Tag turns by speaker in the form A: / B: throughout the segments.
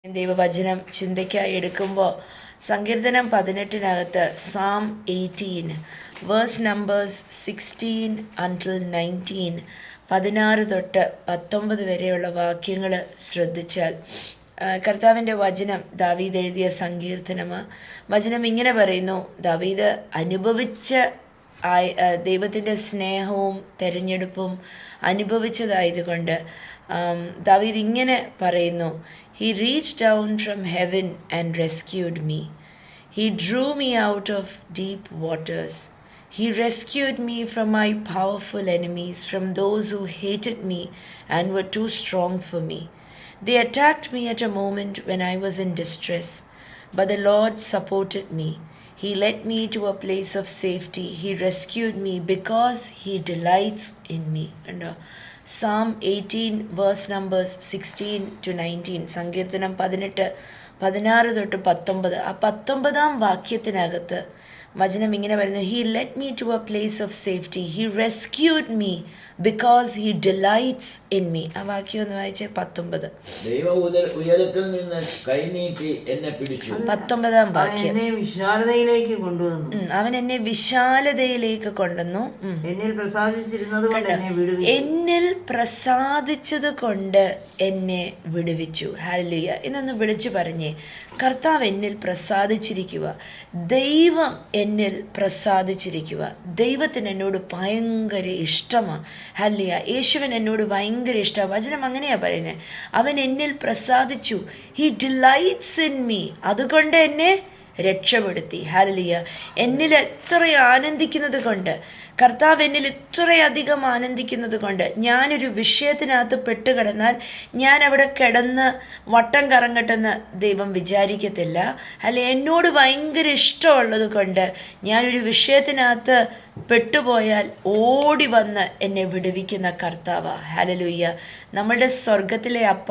A: ദൈവവചനം ചിന്തയ്ക്കായി എടുക്കുമ്പോൾ സങ്കീർത്തനം 18 സാം 18 വേഴ്സ് നമ്പേഴ്സ് 16 until 19 16 തൊട്ട് 19 വരെയുള്ള വാക്യങ്ങൾ ശ്രദ്ധിച്ചാൽ കർത്താവിൻ്റെ വചനം ദാവീദ് എഴുതിയ സങ്കീർത്തനമാണ്. വചനം ഇങ്ങനെ പറയുന്നു, ദാവീദ് അനുഭവിച്ച ദൈവത്തിൻ്റെ സ്നേഹവും തെരഞ്ഞെടുപ്പും അനുഭവിച്ചതായതുകൊണ്ട് ദാവീദ് ഇങ്ങനെ പറയുന്നു, He reached down from heaven and rescued me. He drew me out of deep waters. He rescued me from my powerful enemies, from those who hated me and were too strong for me. They attacked me at a moment when I was in distress, but the Lord supported me. He led me to a place of safety. He rescued me because He delights in me. And Psalm 18 verse numbers 16 to 19, സങ്കീർത്തനം 18 16 തൊട്ട് 19. ആ 19-ാം വാക്യത്തിനകത്ത് വചനം ഇങ്ങനെ പറയുന്നു, He led me to a place of safety. He rescued me because He delights in me. ആ വാക്യം ഒന്ന് വായിച്ചേ. 19.
B: ദൈവം ഉയരത്തിൽ നിന്ന് കൈനീട്ടി എന്നെ പിടിച്ചു.
A: 19-ാം വാക്യം.
C: വിശാലതയിലേക്ക് കൊണ്ടുവന്നു.
A: അവൻ എന്നെ വിശാലതയിലേക്ക് കൊണ്ടുവന്നു.
C: എന്നിൽ പ്രസാദിച്ചിരുന്നത് കൊണ്ട് എന്നെ വിടുവിച്ചു.
A: എന്നിൽ പ്രസാദിച്ചത് കൊണ്ട് എന്നെ വിടുവിച്ചു. ഹല്ലേലൂയ. ഇന്നൊന്ന് വിളിച്ചു പറഞ്ഞേ, കർത്താവ് എന്നിൽ പ്രസാദിച്ചിരിക്കുക, ദൈവം എന്നിൽ പ്രസാദിച്ചിരിക്കുക. ദൈവത്തിന് എന്നോട് ഭയങ്കര ഇഷ്ടമാണ്. ഹല്ലേലൂയ. യേശുവിന് എന്നോട് ഭയങ്കര ഇഷ്ടമാണ്. വചനം അങ്ങനെയാണ് പറയുന്നത്, അവൻ എന്നിൽ പ്രസാദിച്ചു. He delights in me. അതുകൊണ്ട് എന്നെ രക്ഷപ്പെടുത്തി. ഹല്ലേലൂയ. എന്നിൽ എത്ര ആനന്ദിക്കുന്നത് കൊണ്ട്, കർത്താവ് എന്നിൽ ഇത്രയധികം ആനന്ദിക്കുന്നത് കൊണ്ട്, ഞാനൊരു വിഷയത്തിനകത്ത് പെട്ടുകിടന്നാൽ ഞാൻ അവിടെ കിടന്ന് വട്ടം കറങ്ങട്ടെന്ന് ദൈവം വിചാരിക്കത്തില്ല. അല്ലെ, എന്നോട് ഭയങ്കര ഇഷ്ടമുള്ളത് കൊണ്ട് ഞാനൊരു വിഷയത്തിനകത്ത് പെട്ടുപോയാൽ ഓടി വന്ന് എന്നെ വിടുവിക്കുന്ന കർത്താവ്. ഹല്ലേലൂയ. നമ്മളുടെ സ്വർഗത്തിലെ അപ്പ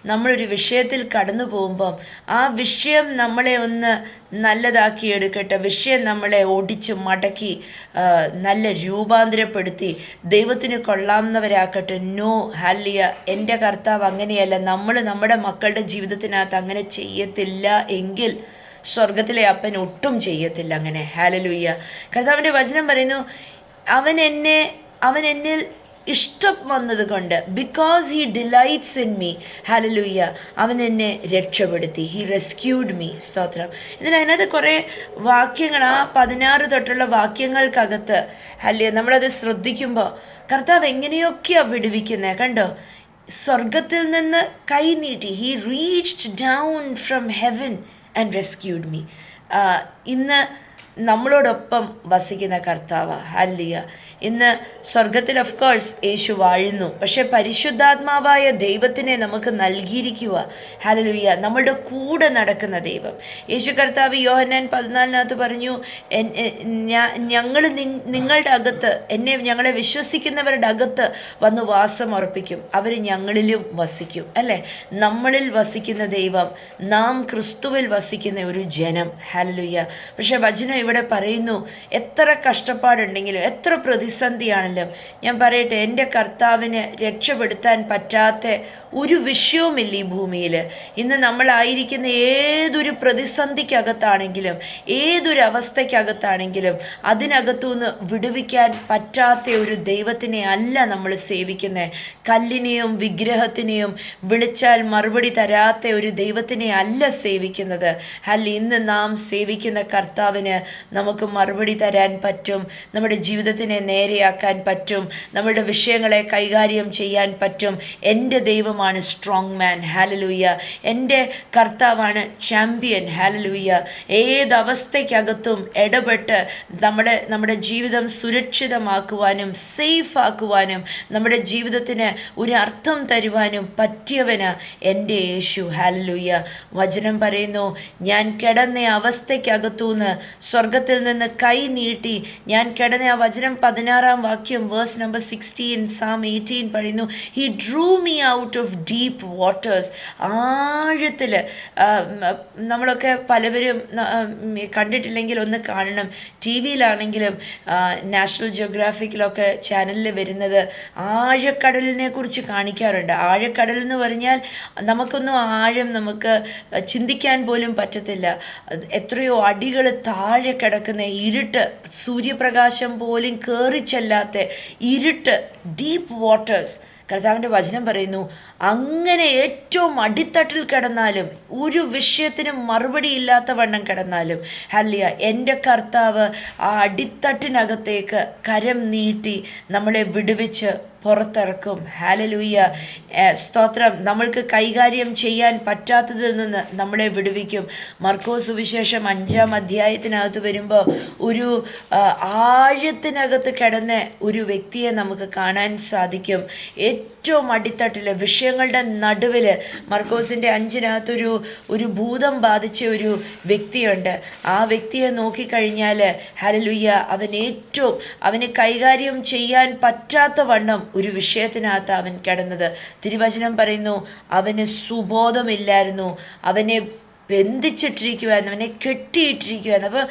A: നമ്മളൊരു വിഷയത്തിൽ കടന്നു പോകുമ്പം ആ വിഷയം നമ്മളെ ഒന്ന് നല്ലതാക്കി എടുക്കട്ടെ, വിഷയം നമ്മളെ ഒടിച്ച് മടക്കി നല്ല രൂപാന്തരപ്പെടുത്തി ദൈവത്തിന് കൊള്ളാവുന്നവരാക്കട്ടെ. No, hallelujah. എൻ്റെ കർത്താവ് അങ്ങനെയല്ല. നമ്മൾ നമ്മുടെ മക്കളുടെ ജീവിതത്തിനകത്ത് അങ്ങനെ ചെയ്യത്തില്ല എങ്കിൽ സ്വർഗത്തിലെ അപ്പൻ ഒട്ടും ചെയ്യത്തില്ല അങ്ങനെ. ഹല്ലേലൂയ. കർത്താവിൻ്റെ വചനം പറയുന്നു, അവൻ എന്നിൽ ഇഷ്ടം വന്നത് കൊണ്ട്, because he delights in me. Hallelujah. അവൻ എന്നെ രക്ഷപ്പെടുത്തി. He rescued me. സ്തോത്രം. അതിനകത്ത് കുറേ വാക്യങ്ങൾ, ആ 16 തൊട്ടുള്ള വാക്യങ്ങൾക്കകത്ത് ഹല്ലേലൂയ നമ്മളത് ശ്രദ്ധിക്കുമ്പോൾ കർത്താവ് എങ്ങനെയൊക്കെയാണ് വിടുവിക്കുന്നത് കണ്ടോ. സ്വർഗത്തിൽ നിന്ന് കൈ നീട്ടി. He reached down from heaven and rescued me. ഇന്ന് നമ്മളോടൊപ്പം വസിക്കുന്ന കർത്താവ്. ഹല്ലേലൂയ. ഇന്ന് സ്വർഗത്തിൽ ഓഫ് കോഴ്സ് യേശു വാഴുന്നു, പക്ഷെ പരിശുദ്ധാത്മാവായ ദൈവത്തിനെ നമുക്ക് നൽകിയിരിക്കുക. ഹല്ലേലൂയ. നമ്മളുടെ കൂടെ നടക്കുന്ന ദൈവം. യേശു കർത്താവ് യോഹന്നാൻ 14 പറഞ്ഞു, ഞങ്ങൾ നിങ്ങളുടെ അകത്ത്, ഞങ്ങളെ വിശ്വസിക്കുന്നവരുടെ അകത്ത് വന്ന് വാസം ഉറപ്പിക്കും, അവർ ഞങ്ങളിലും വസിക്കും. അല്ലേ, നമ്മളിൽ വസിക്കുന്ന ദൈവം, നാം ക്രിസ്തുവിൽ വസിക്കുന്ന ഒരു ജനം. ഹല്ലേലൂയ. പക്ഷെ വചനം ഇവിടെ പറയുന്നു, എത്ര കഷ്ടപ്പാടുണ്ടെങ്കിലും, എത്ര പ്രതിസന്ധിയാണല്ലോ, ഞാൻ പറയട്ടെ, എൻ്റെ കർത്താവിന് രക്ഷപ്പെടുത്താൻ പറ്റാത്ത ഒരു വിഷയവുമില്ല ഈ ഭൂമിയിൽ. ഇന്ന് നമ്മളായിരിക്കുന്ന ഏതൊരു പ്രതിസന്ധിക്കകത്താണെങ്കിലും, ഏതൊരു അവസ്ഥയ്ക്കകത്താണെങ്കിലും, അതിനകത്തുനിന്ന് വിടുവിക്കാൻ പറ്റാത്ത ഒരു ദൈവത്തിനെ അല്ല നമ്മൾ സേവിക്കുന്നത്. കല്ലിനെയും വിഗ്രഹത്തിനെയും വിളിച്ചാൽ മറുപടി തരാത്ത ഒരു ദൈവത്തിനെ അല്ല സേവിക്കുന്നത്. അല്ല, ഇന്ന് നാം സേവിക്കുന്ന കർത്താവിന് നമുക്ക് മറുപടി തരാൻ പറ്റും. നമ്മുടെ ജീവിതത്തിനെ നേരെയാക്കാൻ പറ്റും. നമ്മുടെ വിഷയങ്ങളെ കൈകാര്യം ചെയ്യാൻ പറ്റും. എൻ്റെ ദൈവമാണ് സ്ട്രോങ് മാൻ. ഹല്ലേലൂയ. എൻ്റെ കർത്താവാണ് ചാമ്പ്യൻ. ഹല്ലേലൂയ. ഏതവസ്ഥയ്ക്കകത്തും ഇടപെട്ട് നമ്മുടെ ജീവിതം സുരക്ഷിതമാക്കുവാനും സേഫ് ആക്കുവാനും നമ്മുടെ ജീവിതത്തിന് ഒരു അർത്ഥം തരുവാനും പറ്റിയവന് എൻ്റെ യേശു. ഹല്ലേലൂയ. വചനം പറയുന്നു, ഞാൻ കിടന്ന അവസ്ഥയ്ക്കകത്തുനിന്ന് സ്വർഗത്തിൽ നിന്ന് കൈ നീട്ടി ഞാൻ കിടന്ന ആ വചനം 16 വാക്യം വേഴ്സ് നമ്പർ 16 Psalm 18 പറയുന്നു, he Drew me out of deep waters. ആഴത്തിൽ നമ്മളൊക്കെ പലവരും കണ്ടിട്ടില്ലെങ്കിൽ ഒന്ന് കാണണം. ടി വിയിലാണെങ്കിലും നാഷണൽ ജിയോഗ്രാഫിക്കിലൊക്കെ ചാനലിൽ വരുന്നത് ആഴക്കടലിനെ കുറിച്ച് കാണിക്കാറുണ്ട്. ആഴക്കടൽ എന്ന് പറഞ്ഞാൽ നമുക്കൊന്നും ആഴം നമുക്ക് ചിന്തിക്കാൻ പോലും പറ്റത്തില്ല. എത്രയോ അടികൾ താഴെ കിടക്കുന്ന ഇരുട്ട്, സൂര്യപ്രകാശം പോലും കയറി ചെല്ലാത്ത ഇരുട്ട്, ഡീപ്പ് വാട്ടേഴ്സ്. കർത്താവിൻ്റെ വചനം പറയുന്നു, അങ്ങനെ ഏറ്റവും അടിത്തട്ടിൽ കിടന്നാലും, ഒരു വിഷയത്തിനും മറുപടി ഇല്ലാത്ത വണ്ണം കിടന്നാലും, ഹല്ലേലൂയ, എൻ്റെ കർത്താവ് ആ അടിത്തട്ടിനകത്തേക്ക് കരം നീട്ടി നമ്മളെ വിടുവിച്ച് പുറത്തിറക്കും. ഹല്ലേലൂയ, സ്തോത്രം. നമ്മൾക്ക് കൈകാര്യം ചെയ്യാൻ പറ്റാത്തതിൽ നിന്ന് നമ്മളെ വിടുവിക്കും. മർക്കോസ് സുവിശേഷം 5-ാം അധ്യായത്തിനകത്ത് വരുമ്പോൾ ഒരു ആഴത്തിനകത്ത് കിടന്ന ഒരു വ്യക്തിയെ നമുക്ക് കാണാൻ സാധിക്കും. ഏറ്റവും അടിത്തട്ടിൽ വിഷയങ്ങളുടെ നടുവിൽ മർക്കോസിൻ്റെ 5-നകത്തൊരു ഒരു ഭൂതം ബാധിച്ച ഒരു വ്യക്തിയുണ്ട്. ആ വ്യക്തിയെ നോക്കിക്കഴിഞ്ഞാൽ ഹല്ലേലൂയ, അവന് കൈകാര്യം ചെയ്യാൻ പറ്റാത്ത വണ്ണം ഒരു വിഷയത്തിനകത്ത് അവൻ കിടന്നത്. തിരുവചനം പറയുന്നു, അവന് സുബോധമില്ലായിരുന്നു, അവനെ ബന്ധിച്ചിട്ടിരിക്കുവായിരുന്നു, അവനെ കെട്ടിയിട്ടിരിക്കുവായിരുന്നു. അപ്പോൾ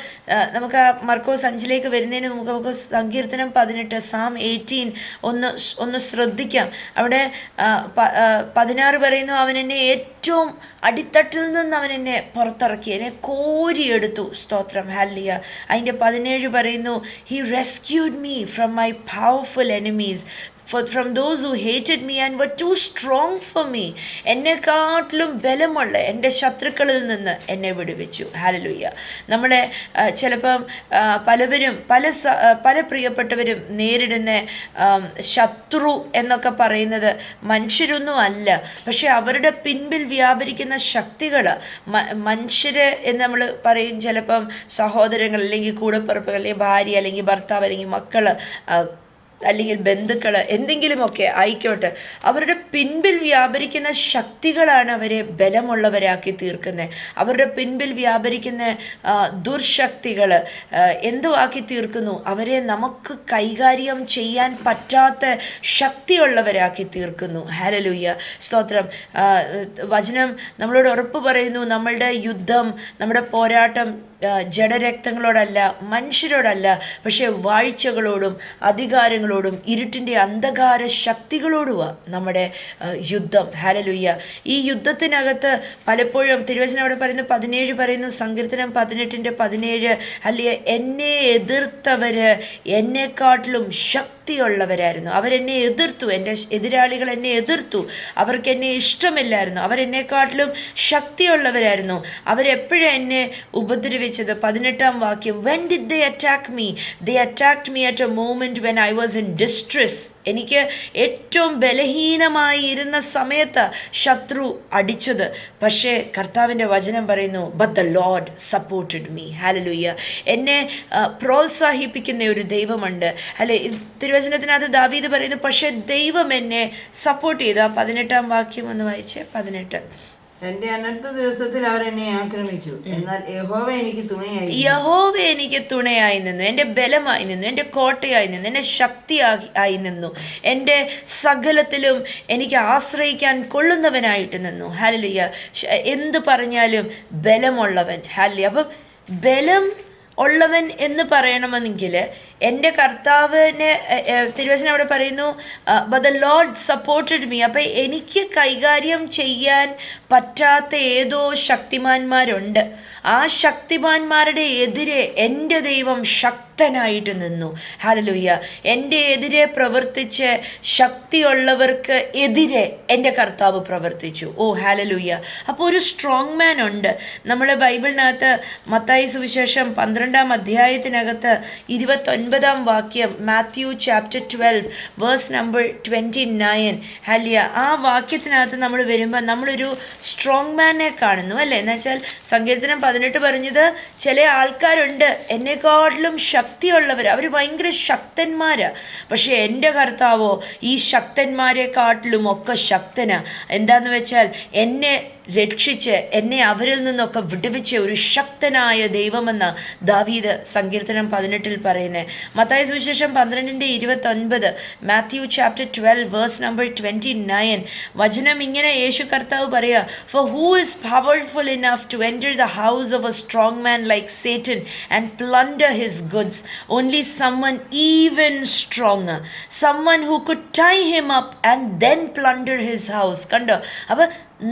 A: നമുക്ക് ആ മർക്കോസ് 5-ലേക്ക് വരുന്നതിന് നമുക്ക് സങ്കീർത്തനം 18 Psalm 18 ഒന്ന് ശ്രദ്ധിക്കാം. അവിടെ 16 പറയുന്നു, അവൻ എന്നെ ഏറ്റവും അടിത്തട്ടിൽ നിന്ന് അവൻ എന്നെ പുറത്തിറക്കി, എന്നെ കോരിയെടുത്തു. സ്തോത്രം, ഹല്ലേലൂയ. അതിൻ്റെ 17 പറയുന്നു, he rescued me from my powerful enemies, from those who hated me and were too strong for me. എന്നെക്കാട്ടിലും ബലമുള്ള എൻ്റെ ശത്രുക്കളിൽ നിന്ന് എന്നെ വിടുവിച്ചു. ഹല്ലേലൂയ. നമ്മളെ ചിലപ്പം പലവരും പല പ്രിയപ്പെട്ടവരും നേരിടുന്ന ശത്രു എന്നൊക്കെ പറയുന്നത് മനുഷ്യരൊന്നും അല്ല, പക്ഷെ അവരുടെ പിൻപിൽ വ്യാപരിക്കുന്ന ശക്തികൾ മനുഷ്യരെ എന്ന് നമ്മൾ പറയും. ചിലപ്പം സഹോദരങ്ങൾ, അല്ലെങ്കിൽ കൂടപ്പിറപ്പുകൾ, അല്ലെങ്കിൽ ഭാര്യ, അല്ലെങ്കിൽ ഭർത്താവ്, അല്ലെങ്കിൽ മക്കൾ, അല്ലെങ്കിൽ ബന്ധുക്കൾ, എന്തെങ്കിലുമൊക്കെ ആയിക്കോട്ടെ, അവരുടെ പിൻപിൽ വ്യാപരിക്കുന്ന ശക്തികളാണ് അവരെ ബലമുള്ളവരാക്കി തീർക്കുന്നത്. അവരുടെ പിൻപിൽ വ്യാപരിക്കുന്ന ദുർശക്തികൾ എന്തോ ആക്കി തീർക്കുന്നു? അവരെ നമുക്ക് കൈകാര്യം ചെയ്യാൻ പറ്റാത്ത ശക്തിയുള്ളവരാക്കി തീർക്കുന്നു. ഹല്ലേലൂയ, സ്തോത്രം. വചനം നമ്മളോട് ഉറപ്പ് പറയുന്നു, നമ്മളുടെ യുദ്ധം, നമ്മുടെ പോരാട്ടം ജഡരക്തങ്ങളോടല്ല, മനുഷ്യരോടല്ല, പക്ഷേ വാഴ്ചകളോടും അധികാരങ്ങളോടും ഇരുട്ടിൻ്റെ അന്ധകാര ശക്തികളോടുമാണ് നമ്മുടെ യുദ്ധം. ഹല്ലേലൂയ. ഈ യുദ്ധത്തിനകത്ത് പലപ്പോഴും തിരുവചനം അവിടെ പറയുന്നു, 17 പറയുന്നു, സങ്കീർത്തനം 18:17, ഹല്ലേലൂയ, എന്നെ എതിർത്തവര് എന്നെക്കാട്ടിലും ശക്തിയുള്ളവരായിരുന്നു. അവരെന്നെ എതിർത്തു, എൻ്റെ എതിരാളികൾ എന്നെ എതിർത്തു, അവർക്ക് എന്നെ ഇഷ്ടമില്ലായിരുന്നു, അവരെന്നെക്കാട്ടിലും ശക്തിയുള്ളവരായിരുന്നു. അവരെപ്പോഴും എന്നെ ഉപദ്രവിച്ചത്. 18-ാം വാക്യം, when did they attack me? They attacked me at a moment when I was in distress. എനിക്ക് ഏറ്റവും ബലഹീനമായി ഇരുന്ന സമയത്ത് ശത്രു അടിച്ചത്. പക്ഷേ കർത്താവിൻ്റെ വചനം പറയുന്നു, but the Lord supported me. Hallelujah. എന്നെ പ്രോത്സാഹിപ്പിക്കുന്ന ഒരു ദൈവമുണ്ട്. അല്ലെ, തിരുവചനത്തിനകത്ത് ദാവീദ് പറയുന്നു, പക്ഷേ ദൈവം എന്നെ സപ്പോർട്ട് ചെയ്തു. 18-ാം വാക്യം ഒന്ന് വായിച്ചേ. 18.
C: എന്റെ അനർത്ഥ ദിവസത്തിൽ അവർ എന്നെ ആക്രമിച്ചു, എന്നാൽ യഹോവ എനിക്ക് തുണയായി നിന്നു, എൻ്റെ ബലമായി നിന്നു, എൻ്റെ കോട്ടയായി നിന്നു, എൻ്റെ ശക്തിയായി നിന്നു, എൻ്റെ സകലത്തിലും എനിക്ക് ആശ്രയിക്കാൻ കൊള്ളുന്നവനായിട്ട് നിന്നു. ഹല്ലേലൂയ. എന്ത് പറഞ്ഞാലും ബലമുള്ളവൻ. ഹല്ലേലൂയ. അപ്പം ബലം ഉള്ളവൻ എന്ന് പറയണമെങ്കിൽ എൻ്റെ കർത്താവിനെ, തിരുവചനം അവിടെ പറയുന്നു, but the Lord supported me. അപ്പം എനിക്ക് കൈകാര്യം ചെയ്യാൻ പറ്റാത്ത ഏതോ ശക്തിമാന്മാരുണ്ട്. ആ ശക്തിമാന്മാരുടെ എതിരെ എൻ്റെ ദൈവം ശക്തനായിട്ട് നിന്നു. ഹല്ലേലൂയ. എൻ്റെ എതിരെ പ്രവർത്തിച്ച് ശക്തിയുള്ളവർക്ക് എതിരെ എൻ്റെ കർത്താവ് പ്രവർത്തിച്ചു. ഓ ഹല്ലേലൂയ. അപ്പോൾ ഒരു സ്ട്രോങ് മാൻ ഉണ്ട്. നമ്മുടെ ബൈബിളിനകത്ത് മത്തായി സുവിശേഷം 12-ാം അധ്യായത്തിനകത്ത് 29-ാം വാക്യം, Matthew chapter 12 verse number 29. Hallelujah. ആ വാക്യത്തിനകത്ത് നമ്മൾ വരുമ്പോൾ നമ്മളൊരു സ്ട്രോങ് മാനെ കാണുന്നു, അല്ലേ? എന്ന് വെച്ചാൽ സങ്കീർത്തനം 18 പറഞ്ഞത്, ചില ആൾക്കാരുണ്ട് എന്നെക്കാട്ടിലും ശക്തിയുള്ളവർ, അവർ ഭയങ്കര ശക്തന്മാരാ, പക്ഷെ എൻ്റെ കർത്താവോ ഈ ശക്തന്മാരെക്കാട്ടിലും ഒക്കെ ശക്തനാ. എന്താന്ന് വെച്ചാൽ എന്നെ രക്ഷിച്ച് എന്നെ അവരിൽ നിന്നൊക്കെ വിടുവിച്ച ഒരു ശക്തനായ ദൈവമെന്ന് ദാവീദ് സങ്കീർത്തനം 18 പറയുന്നത്. മത്തായി സുവിശേഷം 12:29, മാത്യു ചാപ്റ്റർ 12 വേഴ്സ് നമ്പർ 29 വചനം ഇങ്ങനെ യേശു കർത്താവ് പറയുക, for who is powerful enough to enter the house of a strong man like Satan and plunder his goods? Only someone even stronger, someone who could tie him up and then plunder his house. കണ്ടോ? അപ്പം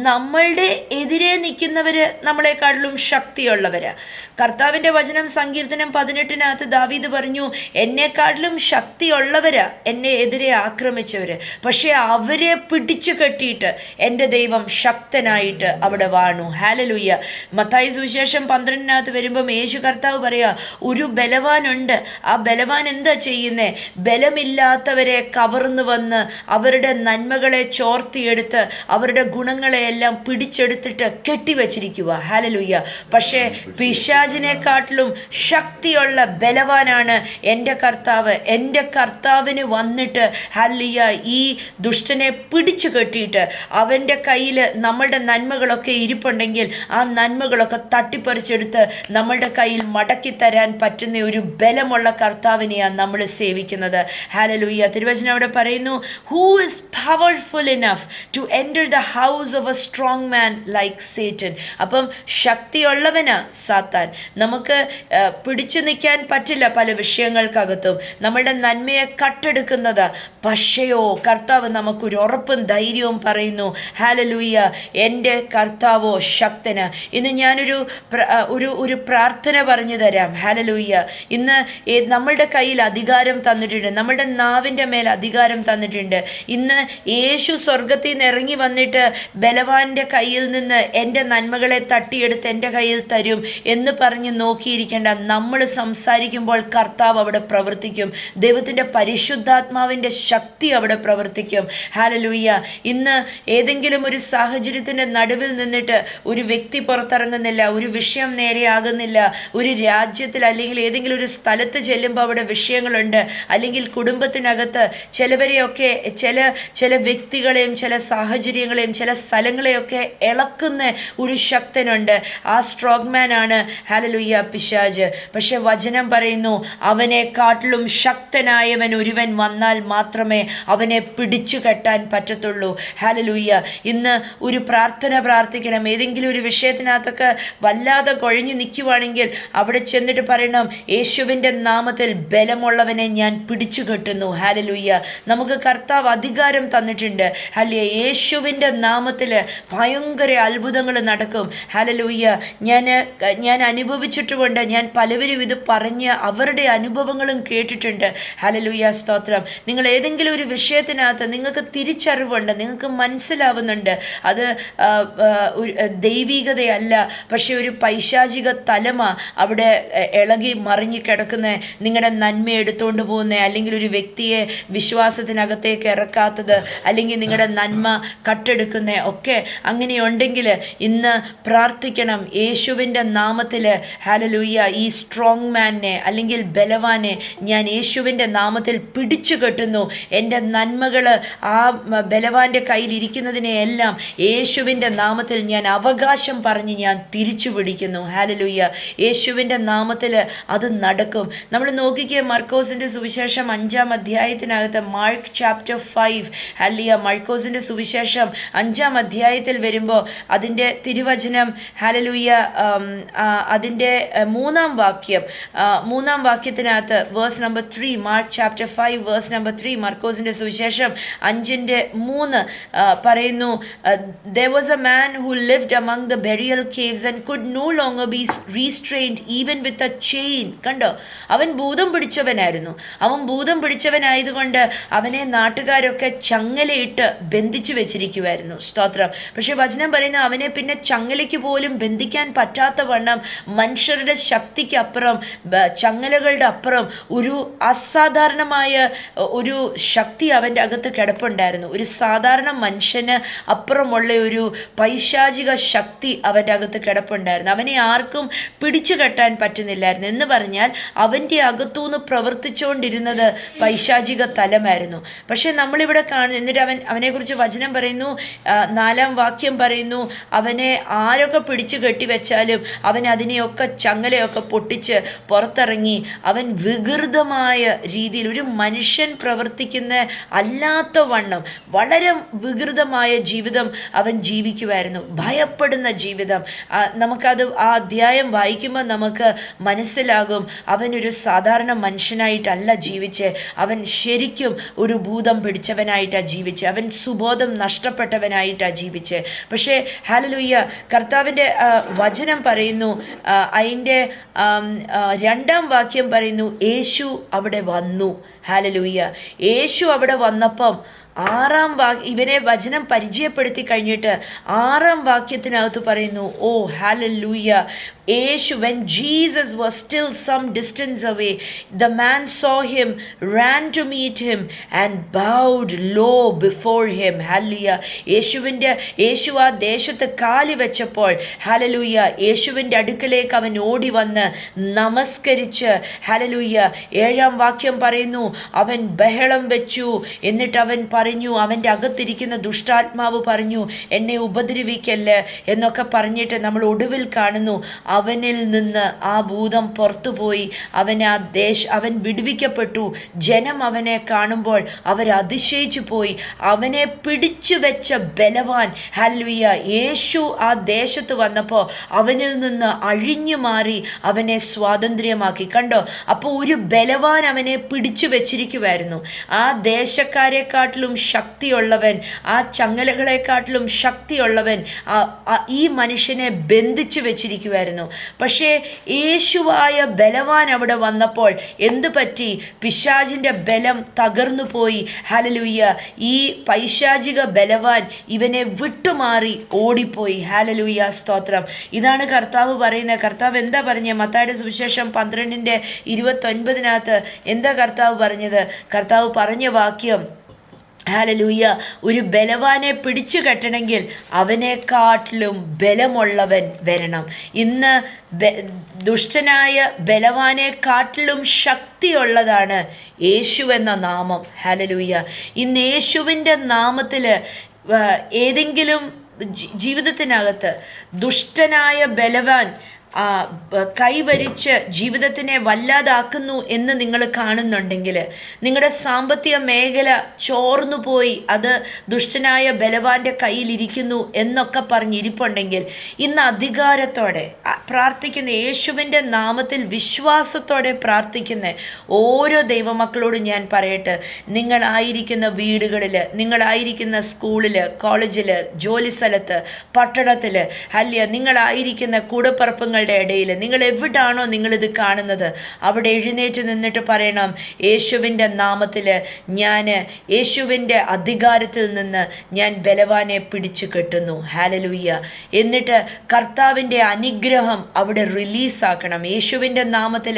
C: നമ്മളുടെ എതിരെ നിൽക്കുന്നവര് നമ്മളെക്കാട്ടിലും ശക്തിയുള്ളവരാ. കർത്താവിൻ്റെ വചനം സങ്കീർത്തനം 18 ദാവീദ് പറഞ്ഞു, എന്നെക്കാട്ടിലും ശക്തിയുള്ളവരാ എന്നെ എതിരെ ആക്രമിച്ചവര്, പക്ഷെ അവരെ പിടിച്ചു കെട്ടിയിട്ട് എൻ്റെ ദൈവം ശക്തനായിട്ട് അവിടെ വാണു. ഹല്ലേലൂയ. മത്തായി സുവിശേഷം 12 വരുമ്പം യേശു കർത്താവ് പറയാ, ഒരു ബലവാനുണ്ട്. ആ ബലവാൻ എന്താ ചെയ്യുന്നേ? ബലമില്ലാത്തവരെ കവർന്നു വന്ന് അവരുടെ നന്മകളെ ചോർത്തിയെടുത്ത് അവരുടെ ഗുണങ്ങളെ എല്ലാം പിടിച്ചെടുത്തിട്ട് കെട്ടിവച്ചിരിക്കുക. ഹല്ലേലൂയ. പക്ഷേ പിശാചിനെക്കാട്ടിലും ശക്തിയുള്ള ബലവാനാണ് എൻ്റെ കർത്താവ്. എൻ്റെ കർത്താവിന് വന്നിട്ട് ഹല്ലേലൂയ ഈ ദുഷ്ടനെ പിടിച്ചു കെട്ടിയിട്ട് അവൻ്റെ കയ്യിൽ നമ്മളുടെ നന്മകളൊക്കെ ഇരിപ്പുണ്ടെങ്കിൽ ആ നന്മകളൊക്കെ തട്ടിപ്പറിച്ചെടുത്ത് നമ്മളുടെ കയ്യിൽ മടക്കി തരാൻ പറ്റുന്ന ഒരു ബലമുള്ള കർത്താവിനെയാണ് നമ്മൾ സേവിക്കുന്നത്. ഹല്ലേലൂയ. തിരുവചനം അവിടെ പറയുന്നു, who is powerful enough to enter the house of a strong man like Satan. അപ്പം ശക്തിയുള്ളവനാ സാത്താൻ. നമുക്ക് പിടിച്ചു നിൽക്കാൻ പറ്റില്ല പല വിഷയങ്ങൾക്കകത്തും, നമ്മളുടെ നന്മയെ കട്ടെടുക്കുന്നത്. പക്ഷെയോ കർത്താവ് നമുക്കൊരു ഉറപ്പും ധൈര്യവും പറയുന്നു. ഹല്ലേലൂയ. എൻ്റെ കർത്താവോ ശക്തന്. ഇന്ന് ഞാനൊരു ഒരു പ്രാർത്ഥന പറഞ്ഞു തരാം. ഹല്ലേലൂയ. ഇന്ന് നമ്മളുടെ കയ്യിൽ അധികാരം തന്നിട്ടുണ്ട്, നമ്മളുടെ നാവിൻ്റെ മേൽ അധികാരം തന്നിട്ടുണ്ട്. ഇന്ന് യേശു സ്വർഗത്തിൽ നിന്ന് ഇറങ്ങി വന്നിട്ട് ബലവാന്റെ കയ്യിൽ നിന്ന് എൻ്റെ നന്മകളെ തട്ടിയെടുത്ത് എൻ്റെ കയ്യിൽ തരും എന്ന് പറഞ്ഞ് നോക്കിയിരിക്കേണ്ട. നമ്മൾ സംസാരിക്കുമ്പോൾ കർത്താവ് അവിടെ പ്രവർത്തിക്കും. ദൈവത്തിൻ്റെ പരിശുദ്ധാത്മാവിൻ്റെ ശക്തി അവിടെ പ്രവർത്തിക്കും. ഹല്ലേലൂയ. ഇന്ന് ഏതെങ്കിലും ഒരു സാഹചര്യത്തിൻ്റെ നടുവിൽ നിന്നിട്ട് ഒരു വ്യക്തി പുറത്തിറങ്ങുന്നില്ല, ഒരു വിഷയം നേരെയാകുന്നില്ല, ഒരു രാജ്യത്തിൽ അല്ലെങ്കിൽ ഏതെങ്കിലും ഒരു സ്ഥലത്ത് ചെല്ലുമ്പോൾ അവിടെ വിഷയങ്ങളുണ്ട്, അല്ലെങ്കിൽ കുടുംബത്തിനകത്ത് ചിലവരെയൊക്കെ ചില വ്യക്തികളെയും ചില സാഹചര്യങ്ങളെയും ചില സ്ഥലങ്ങളെയൊക്കെ ഇളക്കുന്ന ഒരു ശക്തനുണ്ട്. ആ സ്ട്രോങ് മാൻ ആണ് ഹല്ലേലൂയ പിശാച്. പക്ഷെ വചനം പറയുന്നു, അവനെക്കാട്ടിലും ശക്തനായവൻ ഒരുവൻ വന്നാൽ മാത്രമേ അവനെ പിടിച്ചു കെട്ടാൻ പറ്റത്തുള്ളൂ. ഹല്ലേലൂയ. ഇന്ന് ഒരു പ്രാർത്ഥന പ്രാർത്ഥിക്കണം. ഏതെങ്കിലും ഒരു വിഷയത്തിനകത്തൊക്കെ വല്ലാതെ കുഴഞ്ഞു നിൽക്കുവാണെങ്കിൽ അവിടെ ചെന്നിട്ട് പറയണം, യേശുവിൻ്റെ നാമത്തിൽ ബലമുള്ളവനെ ഞാൻ പിടിച്ചു കെട്ടുന്നു. ഹല്ലേലൂയ. നമുക്ക് കർത്താവ് അധികാരം തന്നിട്ടുണ്ട്. ഹല്ലേലൂയ. യേശുവിൻ്റെ നാമത്തിൽ ഭയങ്കര അത്ഭുതങ്ങൾ നടക്കും. ഹല്ലേലൂയ. ഞാൻ അനുഭവിച്ചിട്ടുമുണ്ട്. ഞാൻ പലവരും ഇത് പറഞ്ഞ് അവരുടെ അനുഭവങ്ങളും കേട്ടിട്ടുണ്ട്. ഹല്ലേലൂയ. സ്തോത്രം. നിങ്ങൾ ഏതെങ്കിലും ഒരു വിഷയത്തിനകത്ത് നിങ്ങൾക്ക് തിരിച്ചറിവുണ്ട്, നിങ്ങൾക്ക് മനസ്സിലാവുന്നുണ്ട് അത് ദൈവികതയല്ല, പക്ഷെ ഒരു പൈശാചിക തലമ അവിടെ ഇളകി മറിഞ്ഞു കിടക്കുന്ന, നിങ്ങളുടെ നന്മ എടുത്തുകൊണ്ട് പോകുന്ന, അല്ലെങ്കിൽ ഒരു വ്യക്തിയെ വിശ്വാസത്തിനകത്തേക്ക് ഇറക്കാത്തത്, അല്ലെങ്കിൽ നിങ്ങളുടെ നന്മ കട്ടെടുക്കുന്ന ഒക്കെ അങ്ങനെയുണ്ടെങ്കിൽ ഇന്ന് പ്രാർത്ഥിക്കണം. യേശുവിൻ്റെ നാമത്തിൽ ഹല്ലേലൂയ ഈ സ്ട്രോങ് മാനെ അല്ലെങ്കിൽ ബലവാനെ ഞാൻ യേശുവിൻ്റെ നാമത്തിൽ പിടിച്ചു കെട്ടുന്നു. എൻ്റെ നന്മകൾ ആ ബലവാൻ്റെ കയ്യിൽ ഇരിക്കുന്നതിനെയെല്ലാം യേശുവിൻ്റെ നാമത്തിൽ ഞാൻ അവകാശം പറഞ്ഞ് ഞാൻ തിരിച്ചു പിടിക്കുന്നു. ഹല്ലേലൂയ. യേശുവിൻ്റെ നാമത്തിൽ അത് നടക്കും. നമ്മൾ നോക്കിക്കേ, മർക്കോസിൻ്റെ സുവിശേഷം 5-ാം അധ്യായത്തിനകത്ത്, മാർക്ക് ചാപ്റ്റർ 5, ഹല്ലേലൂയ, മർക്കോസിൻ്റെ സുവിശേഷം 5-ാം അധ്യായത്തിൽ വരുമ്പോൾ അതിൻ്റെ തിരുവചനം ഹല്ലേലൂയ അതിൻ്റെ 3-ാം വാക്യത്തിനകത്ത് verse number 3, Mark chapter 5 verse number 3, മർക്കോസിൻ്റെ സുവിശേഷം 5:3 പറയുന്നു, there was a man who lived among the burial caves and could no longer be restrained even with a chain. കണ്ടോ? അവൻ ഭൂതം പിടിച്ചവനായതുകൊണ്ട് അവനെ നാട്ടുകാരൊക്കെ ചങ്ങലയിട്ട് ബന്ധിച്ചു വെച്ചിരിക്കുമായിരുന്നു. സ്തോത്രം. പക്ഷെ വചനം പറയുന്ന അവനെ പിന്നെ ചങ്ങലയ്ക്ക് പോലും ബന്ധിക്കാൻ പറ്റാത്ത വണ്ണം മനുഷ്യരുടെ ശക്തിക്ക് അപ്പുറം, ചങ്ങലകളുടെ അപ്പുറം ഒരു അസാധാരണമായ ഒരു ശക്തി അവൻ്റെ അകത്ത് കിടപ്പുണ്ടായിരുന്നു. ഒരു സാധാരണ മനുഷ്യന് അപ്പുറമുള്ള ഒരു പൈശാചിക ശക്തി അവൻ്റെ അകത്ത് കിടപ്പുണ്ടായിരുന്നു. അവനെ ആർക്കും പിടിച്ചു കെട്ടാൻ പറ്റുന്നില്ലായിരുന്നു. എന്ന് പറഞ്ഞാൽ അവൻ്റെ അകത്തുനിന്ന് പ്രവർത്തിച്ചുകൊണ്ടിരുന്നത് പൈശാചിക തലമായിരുന്നു. പക്ഷെ നമ്മളിവിടെ എന്നിട്ട് അവനെക്കുറിച്ച് വചനം പറയുന്നു, 4-ാം വാക്യം പറയുന്നു, അവനെ ആരൊക്കെ പിടിച്ചു കെട്ടിവെച്ചാലും അവൻ അതിനെയൊക്കെ ചങ്ങലയൊക്കെ പൊട്ടിച്ച് പുറത്തിറങ്ങി അവൻ വികൃതമായ രീതിയിൽ ഒരു മനുഷ്യൻ പ്രവർത്തിക്കുന്ന അല്ലാത്ത വണ്ണം വളരെ വികൃതമായ ജീവിതം അവൻ ജീവിക്കുമായിരുന്നു. ഭയപ്പെടുന്ന ജീവിതം. നമുക്കത് ആ അധ്യായം വായിക്കുമ്പോൾ നമുക്ക് മനസ്സിലാകും, അവനൊരു സാധാരണ മനുഷ്യനായിട്ടല്ല ജീവിച്ച്, അവൻ ശരിക്കും ഒരു ഭൂതം പിടിച്ചവനായിട്ടാണ് ജീവിച്ച്, അവൻ സുബോധം നഷ്ടപ്പെട്ടവനായിട്ടാണ് ജീവിച്ച്. പക്ഷേ ഹല്ലേലൂയ, കർത്താവിൻ്റെ വചനം പറയുന്നു, അതിൻ്റെ 2-ാം വാക്യം പറയുന്നു, യേശു അവിടെ വന്നു. ഹല്ലേലൂയ, യേശു അവിടെ വന്നപ്പം 6-ാം ഇവനെ വചനം പരിചയപ്പെടുത്തി കഴിഞ്ഞിട്ട് 6-ാം വാക്യത്തിനകത്ത് പറയുന്നു, oh hallelujah, Yesu, when Jesus was still some distance away, the man saw him, ran to meet him and bowed low before him. Hallelujah, Yesu ആ ദേശത്ത് കാലി വെച്ചപ്പോൾ ഹല്ലേലൂയ, യേശുവിൻ്റെ അടുക്കലേക്ക് അവൻ ഓടി വന്ന് നമസ്കരിച്ച്, ഹല്ലേലൂയ, 7-ാം വാക്യം പറയുന്നു, അവൻ ബഹളം വെച്ചു. എന്നിട്ട് അവൻ പറഞ്ഞു, അവൻ്റെ അകത്തിരിക്കുന്ന ദുഷ്ടാത്മാവ് പറഞ്ഞു, എന്നെ ഉപദ്രവിക്കല്ല് എന്നൊക്കെ പറഞ്ഞിട്ട് നമ്മൾ ഒടുവിൽ കാണുന്നു, അവനിൽ നിന്ന് ആ ഭൂതം പുറത്തുപോയി. അവൻ വിടുവിക്കപ്പെട്ടു. ജനം അവനെ കാണുമ്പോൾ അവർ അതിശയിച്ചു പോയി. അവനെ പിടിച്ചു വെച്ച ബലവാൻ, ഹല്ലേലൂയ, യേശു ആ ദേശത്ത് വന്നപ്പോൾ അവനിൽ നിന്ന് അഴിഞ്ഞു മാറി അവനെ സ്വാതന്ത്ര്യമാക്കി. കണ്ടോ? അപ്പോൾ ഒരു ബലവാൻ അവനെ പിടിച്ചു വെച്ചിരിക്കുമായിരുന്നു. ആ ദേശക്കാരെക്കാട്ടിലും ശക്തിയുള്ളവൻ, ആ ചങ്ങലകളെക്കാട്ടിലും ശക്തിയുള്ളവൻ ഈ മനുഷ്യനെ ബന്ധിച്ചു വെച്ചിരിക്കുമായിരുന്നു. പക്ഷേ യേശുവായ ബലവാൻ അവിടെ വന്നപ്പോൾ എന്തു പറ്റി? പിശാചിൻ്റെ ബലം തകർന്നു പോയി. ഹല്ലേലൂയ, ഈ പൈശാചിക ബലവാൻ ഇവനെ വിട്ടുമാറി ഓടിപ്പോയി. ഹല്ലേലൂയ, സ്തോത്രം. ഇതാണ് കർത്താവ് പറയുന്നത്. കർത്താവ് എന്താ പറഞ്ഞത്? മത്തായിയുടെ സുവിശേഷം 12:29 എന്താ കർത്താവ് പറഞ്ഞത്? കർത്താവ് പറഞ്ഞ വാക്യം, ഹല്ലേലൂയ, ഒരു ബലവാനെ പിടിച്ചു കെട്ടണമെങ്കിൽ അവനെക്കാട്ടിലും ബലമുള്ളവൻ വരണം. ഇന്ന് ദുഷ്ടനായ ബലവാനെക്കാട്ടിലും ശക്തിയുള്ളതാണ് യേശു എന്ന നാമം. ഹല്ലേലൂയ, ഇന്ന് യേശുവിൻ്റെ നാമത്തിൽ ഏതെങ്കിലും ജീവിതത്തിനകത്ത് ദുഷ്ടനായ ബലവാൻ കൈവരിച്ച് ജീവിതത്തിനെ വല്ലാതാക്കുന്നു എന്ന് നിങ്ങൾ കാണുന്നുണ്ടെങ്കിൽ, നിങ്ങളുടെ സാമ്പത്തിക മേഖല ചോർന്നു പോയി, അത് ദുഷ്ടനായ ബലവാന്റെ കയ്യിലിരിക്കുന്നു എന്നൊക്കെ പറഞ്ഞിരിപ്പുണ്ടെങ്കിൽ, ഇന്ന് അധികാരത്തോടെ പ്രാർത്ഥിക്കുന്ന, യേശുവിൻ്റെ നാമത്തിൽ വിശ്വാസത്തോടെ പ്രാർത്ഥിക്കുന്ന ഓരോ ദൈവമക്കളോടും ഞാൻ പറയട്ടെ, നിങ്ങളായിരിക്കുന്ന വീടുകളിൽ, നിങ്ങളായിരിക്കുന്ന സ്കൂളിൽ, കോളേജിൽ, ജോലി സ്ഥലത്ത്, പട്ടണത്തിൽ, അല്ല നിങ്ങളായിരിക്കുന്ന കൂടപ്പറപ്പുകളുടെ ഇടയിൽ, നിങ്ങൾ എവിടാണോ നിങ്ങളിത് കാണുന്നത്, അവിടെ എഴുന്നേറ്റ് നിന്നിട്ട് പറയണം, യേശുവിൻ്റെ നാമത്തിൽ യേശുവിൻ്റെ അധികാരത്തിൽ നിന്ന് ഞാൻ ബലവാനെ പിടിച്ചു കെട്ടുന്നു. ഹല്ലേലൂയ. എന്നിട്ട് കർത്താവിൻ്റെ അനുഗ്രഹം അവിടെ റിലീസാക്കണം. യേശുവിൻ്റെ നാമത്തിൽ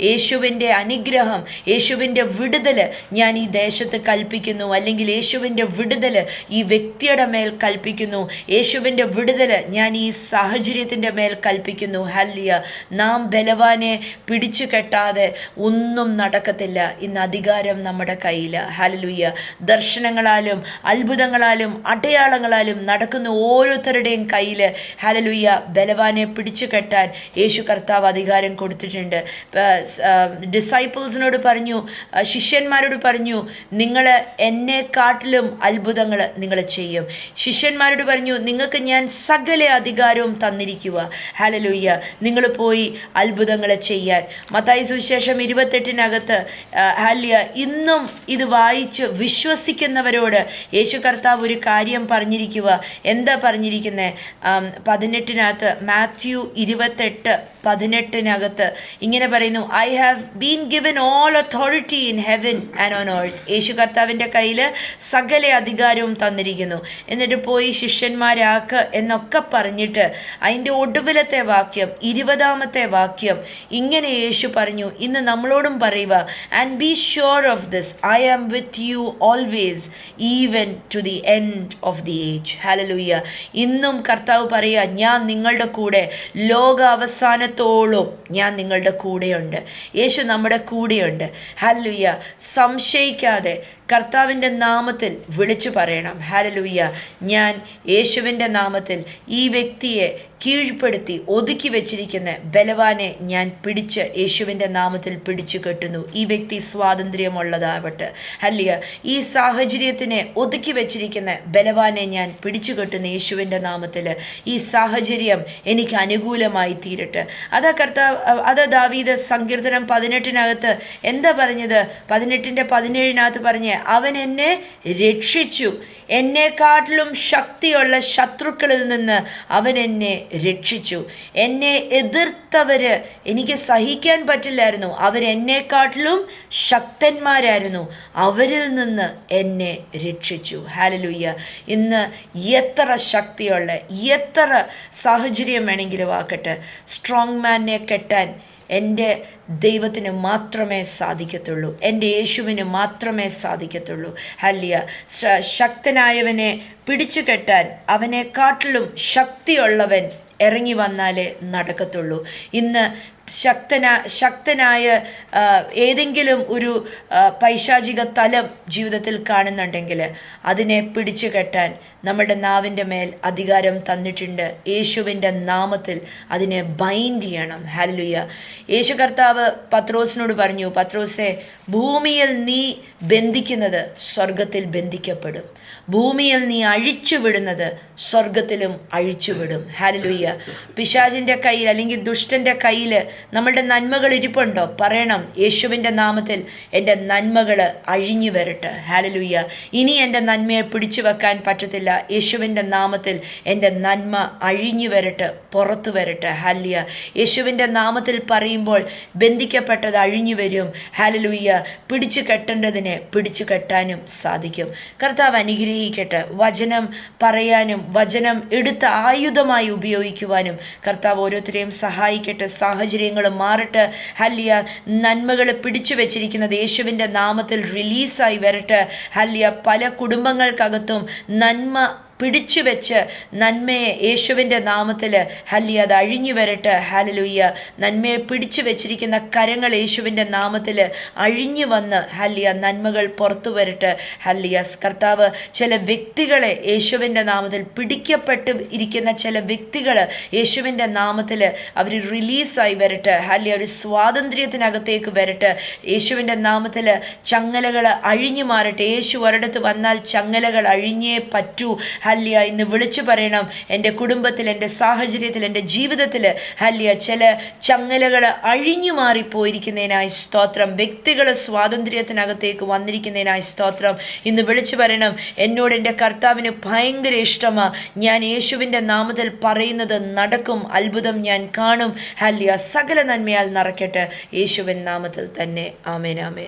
C: യേശുവിൻ്റെ അനുഗ്രഹം, യേശുവിൻ്റെ വിടുതൽ ഞാൻ ഈ ദേശത്ത് കൽപ്പിക്കുന്നു. അല്ലെങ്കിൽ യേശുവിൻ്റെ വിടുതൽ ഈ വ്യക്തിയുടെ മേൽ കൽപ്പിക്കുന്നു. യേശുവിൻ്റെ വിടുതൽ ഞാൻ ഈ സാഹചര്യത്തിൻ്റെ മേൽ കൽപ്പിക്കുന്നു. ഹല്ലേലൂയ. നാം ബലവാനെ പിടിച്ചു കെട്ടാതെ ഒന്നും നടക്കത്തില്ല. ഇന്ന് അധികാരം നമ്മുടെ കയ്യിൽ. ഹല്ലേലൂയ. ദർശനങ്ങളാലും അത്ഭുതങ്ങളാലും അടയാളങ്ങളാലും നടക്കുന്ന ഓരോരുത്തരുടെയും കയ്യിൽ ഹല്ലേലൂയ ബലവാനെ പിടിച്ചു കെട്ടാൻ യേശു കർത്താവ് അധികാരം കൊടുത്തിട്ടുണ്ട്. ഡിസൈപ്പിൾസിനോട് പറഞ്ഞു, ശിഷ്യന്മാരോട് പറഞ്ഞു, നിങ്ങൾ എന്നെക്കാട്ടിലും അത്ഭുതങ്ങൾ നിങ്ങൾ ചെയ്യും. ശിഷ്യന്മാരോട് പറഞ്ഞു, നിങ്ങൾക്ക് ഞാൻ സകല അധികാരവും തന്നിരിക്കുക. ഹല്ലേലൂയ. നിങ്ങൾ പോയി അത്ഭുതങ്ങൾ ചെയ്യാൻ. മത്തായി സുവിശേഷം 28 ഹല്ലേലൂയ. ഇന്നും ഇത് വായിച്ച് വിശ്വസിക്കുന്നവരോട് യേശു കർത്താവ് ഒരു കാര്യം പറഞ്ഞിരിക്കുക. എന്താ പറഞ്ഞിരിക്കുന്നത്? 18 മാത്യു 28:18 ഇങ്ങനെ പറയുന്നു, I have been given all authority in heaven and on earth. Yesu കർത്താവിൻ്റെ കയ്യിൽ സകല അധികാരവും തന്നിരിക്കുന്നു. എന്നിട്ട് പോയി ശിഷ്യന്മാരാക്ക് എന്നൊക്കെ പറഞ്ഞിട്ട് അതിൻ്റെ ഒടുവിലത്തെ വാക്യം 20ാമത്തെ വാക്യം ഇങ്ങനെ യേശു പറഞ്ഞു, ഇന്ന് നമ്മളോടും പറയുക, and be sure of this, I am with you always even to the end of the age. Hallelujah. ഇന്നും കർത്താവ് പറയുക, ഞാൻ നിങ്ങളുടെ കൂടെ ലോക അവസാനത്തോളം ഞാൻ നിങ്ങളുടെ കൂടെയുണ്ട്. യേശു നമ്മുടെ കൂടെയുണ്ട്. ഹല്ലേലൂയ. സംശയിക്കാതെ കർത്താവിൻ്റെ നാമത്തിൽ വിളിച്ചു പറയണം. ഹല്ലേലൂയ, ഞാൻ യേശുവിൻ്റെ നാമത്തിൽ ഈ വ്യക്തിയെ കീഴ്പ്പെടുത്തി ഒതുക്കി വെച്ചിരിക്കുന്ന ബലവാനെ ഞാൻ പിടിച്ച് യേശുവിൻ്റെ നാമത്തിൽ പിടിച്ചു കെട്ടുന്നു. ഈ വ്യക്തി സ്വാതന്ത്ര്യമുള്ളതാവട്ടെ. ഹല്ലേലൂയ, ഈ സാഹചര്യത്തിനെ ഒതുക്കി വെച്ചിരിക്കുന്ന ബലവാനെ ഞാൻ പിടിച്ചു കെട്ടുന്നു യേശുവിൻ്റെ നാമത്തിൽ. ഈ സാഹചര്യം എനിക്ക് അനുകൂലമായി തീരട്ടെ. അതാ ദാവീദ് സങ്കീർത്തനം 18 എന്താ പറഞ്ഞത്? 18:17 പറഞ്ഞ്, അവൻ എന്നെ രക്ഷിച്ചു, എന്നെക്കാട്ടിലും ശക്തിയുള്ള ശത്രുക്കളിൽ നിന്ന് അവൻ എന്നെ രക്ഷിച്ചു. എന്നെ എതിർത്തവര് എനിക്ക് സഹിക്കാൻ പറ്റില്ലായിരുന്നു, അവരെന്നെക്കാട്ടിലും ശക്തന്മാരായിരുന്നു, അവരിൽ നിന്ന് എന്നെ രക്ഷിച്ചു. ഹല്ലേലൂയ. ഇന്ന് എത്ര ശക്തിയുള്ള എത്ര സാഹചര്യം വേണമെങ്കിലും ആക്കട്ടെ, സ്ട്രോങ് മാനെ കെട്ടാൻ എൻ്റെ ദൈവത്തിന് മാത്രമേ സാധിക്കത്തുള്ളൂ, എൻ്റെ യേശുവിന് മാത്രമേ സാധിക്കത്തുള്ളൂ. ഹല്ലേലൂയ. ശക്തനായവനെ പിടിച്ചു കെട്ടാൻ അവനെക്കാട്ടിലും ശക്തിയുള്ളവൻ ഇറങ്ങി വന്നാലേ നടക്കത്തുള്ളൂ. ഇന്ന് ശക്തനായ ഏതെങ്കിലും ഒരു പൈശാചിക തലം ജീവിതത്തിൽ കാണുന്നുണ്ടെങ്കിൽ അതിനെ പിടിച്ചു കെട്ടാൻ നമ്മുടെ നാവിൻ്റെ മേൽ അധികാരം തന്നിട്ടുണ്ട്. യേശുവിൻ്റെ നാമത്തിൽ അതിനെ ബൈൻഡ് ചെയ്യണം. ഹല്ലേലൂയ. യേശു കർത്താവ് പത്രോസിനോട് പറഞ്ഞു, പത്രോസേ, ഭൂമിയിൽ നീ ബന്ധിക്കുന്നത് സ്വർഗത്തിൽ ബന്ധിക്കപ്പെടും, ഭൂമിയിൽ നീ അഴിച്ചുവിടുന്നത് സ്വർഗത്തിലും അഴിച്ചുവിടും. ഹല്ലേലൂയ. പിശാചിൻ്റെ കയ്യിൽ അല്ലെങ്കിൽ ദുഷ്ടൻ്റെ കയ്യിൽ നമ്മളുടെ നന്മകൾ ഇരിപ്പുണ്ടോ? പറയണം, യേശുവിൻ്റെ നാമത്തിൽ എൻ്റെ നന്മകൾ അഴിഞ്ഞു വരട്ടെ. ഹല്ലേലൂയ. ഇനി എൻ്റെ നന്മയെ പിടിച്ചു വെക്കാൻ പറ്റത്തില്ല. യേശുവിൻ്റെ നാമത്തിൽ എൻ്റെ നന്മ അഴിഞ്ഞു വരട്ടെ, പുറത്തു വരട്ടെ. ഹല്ലേലൂയ. യേശുവിൻ്റെ നാമത്തിൽ പറയുമ്പോൾ ബന്ധിക്കപ്പെട്ടത് അഴിഞ്ഞു വരും. ഹല്ലേലൂയ. പിടിച്ചു കെട്ടേണ്ടതിനെ പിടിച്ചു കെട്ടാനും സാധിക്കും. കർത്താവ് അനുഗ്രഹിക്കട്ടെ. വചനം പറയാനും വചനം എടുത്ത ആയുധമായി ഉപയോഗിക്കുവാനും കർത്താവ് ഓരോരുത്തരെയും സഹായിക്കട്ടെ. സാഹചര്യങ്ങൾ മാറട്ടെ. ഹല്ലേലൂയ. നന്മകൾ പിടിച്ചു വെച്ചിരിക്കുന്നത് യേശുവിൻ്റെ നാമത്തിൽ റിലീസായി വരട്ടെ. ഹല്ലേലൂയ. പല കുടുംബങ്ങൾക്കകത്തും നന്മ പിടിച്ചു വെച്ച് നന്മയെ യേശുവിൻ്റെ നാമത്തിൽ ഹല്ലേലൂയ അത് അഴിഞ്ഞു വരട്ടെ. ഹല്ലേലൂയ. നന്മയെ പിടിച്ചു വെച്ചിരിക്കുന്ന കരങ്ങൾ യേശുവിൻ്റെ നാമത്തിൽ അഴിഞ്ഞു വന്ന് ഹല്ലേലൂയ നന്മകൾ പുറത്തു വരട്ടെ. ഹല്ലേലൂയ. കർത്താവ് ചില വ്യക്തികളെ യേശുവിൻ്റെ നാമത്തിൽ പിടിക്കപ്പെട്ട് ഇരിക്കുന്ന ചില വ്യക്തികൾ യേശുവിൻ്റെ നാമത്തിൽ അവർ റിലീസായി വരട്ടെ. ഹല്ലേലൂയ. ഒരു സ്വാതന്ത്ര്യത്തിനകത്തേക്ക് വരട്ടെ. യേശുവിൻ്റെ നാമത്തിൽ ചങ്ങലകൾ അഴിഞ്ഞു മാറട്ടെ. യേശു ഒരിടത്ത് വന്നാൽ ചങ്ങലകൾ അഴിഞ്ഞേ പറ്റൂ. ഹല്ലേലൂയ. ഇന്ന് വിളിച്ചു പറയണം, എൻ്റെ കുടുംബത്തിൽ, എൻ്റെ സാഹചര്യത്തിൽ, എൻ്റെ ജീവിതത്തിൽ ഹല്ലേലൂയ ചില ചങ്ങലകൾ അഴിഞ്ഞു മാറിപ്പോയിരിക്കുന്നതിനായി സ്തോത്രം. വ്യക്തികൾ സ്വാതന്ത്ര്യത്തിനകത്തേക്ക് വന്നിരിക്കുന്നതിനായി സ്തോത്രം. ഇന്ന് വിളിച്ചു പറയണം, എന്നോട് എൻ്റെ കർത്താവിന് ഭയങ്കര ഇഷ്ടമാണ്, ഞാൻ യേശുവിൻ്റെ നാമത്തിൽ പറയുന്നത് നടക്കും, അത്ഭുതം ഞാൻ കാണും. ഹല്ലേലൂയ. സകല നന്മയാൽ നിറയ്ക്കട്ടെ യേശുവിൻ നാമത്തിൽ തന്നെ. ആമേൻ, ആമേൻ.